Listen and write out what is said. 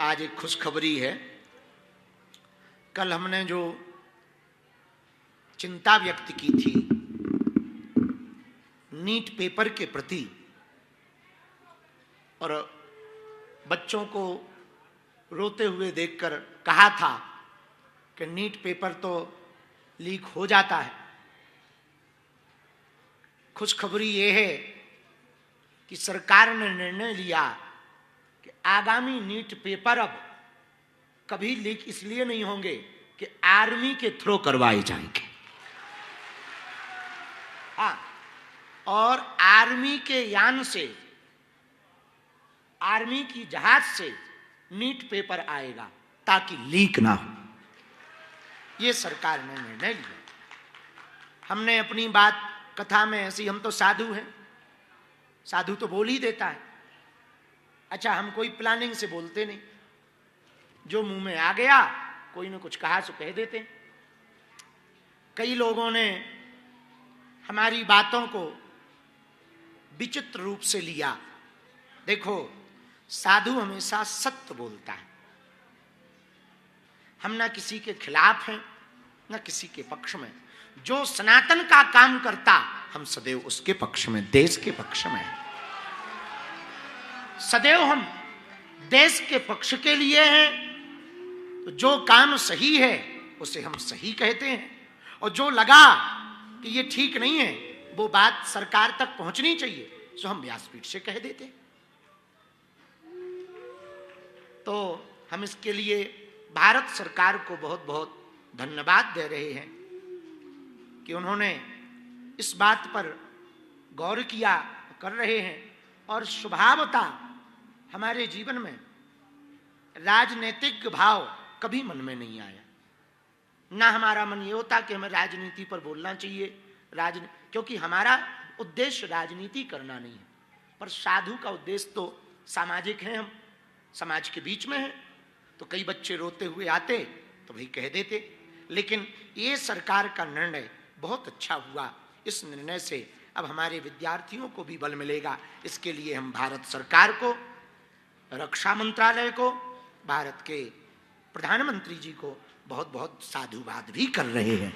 आज एक खुशखबरी है। कल हमने जो चिंता व्यक्त की थी नीट पेपर के प्रति और बच्चों को रोते हुए देखकर कहा था कि नीट पेपर तो लीक हो जाता है। खुशखबरी ये है कि सरकार ने निर्णय लिया कि आगामी नीट पेपर अब कभी लीक इसलिए नहीं होंगे कि आर्मी के थ्रू करवाए जाएंगे। हाँ, और आर्मी के यान से, आर्मी की जहाज से नीट पेपर आएगा ताकि लीक ना हो। यह सरकार ने निर्णय लिया। हमने अपनी बात कथा में ऐसी, हम तो साधु हैं, साधु तो बोल ही देता है। अच्छा, हम कोई प्लानिंग से बोलते नहीं, जो मुंह में आ गया कोई ने कुछ कहा सो कह देते। कई लोगों ने हमारी बातों को विचित्र रूप से लिया। देखो, साधु हमेशा सत्य बोलता है। हम ना किसी के खिलाफ हैं ना किसी के पक्ष में। जो सनातन का काम करता हम सदैव उसके पक्ष में, देश के पक्ष में हैं। सदैव हम देश के पक्ष के लिए हैं। तो जो काम सही है उसे हम सही कहते हैं, और जो लगा कि ये ठीक नहीं है, वो बात सरकार तक पहुंचनी चाहिए, तो हम व्यासपीठ से कह देते हैं। तो हम इसके लिए भारत सरकार को बहुत बहुत धन्यवाद दे रहे हैं कि उन्होंने इस बात पर गौर किया, कर रहे हैं। और स्वभावतः हमारे जीवन में राजनीतिक भाव कभी मन में नहीं आया। ना हमारा मन ये होता कि हमें राजनीति पर बोलना चाहिए, क्योंकि हमारा उद्देश्य राजनीति करना नहीं है। पर साधु का उद्देश्य तो सामाजिक है, हम समाज के बीच में हैं। तो कई बच्चे रोते हुए आते तो भाई कह देते। लेकिन ये सरकार का निर्णय बहुत अच्छा हुआ। इस निर्णय से अब हमारे विद्यार्थियों को भी बल मिलेगा। इसके लिए हम भारत सरकार को, रक्षा मंत्रालय को, भारत के प्रधानमंत्री जी को बहुत बहुत साधुवाद भी कर रहे हैं।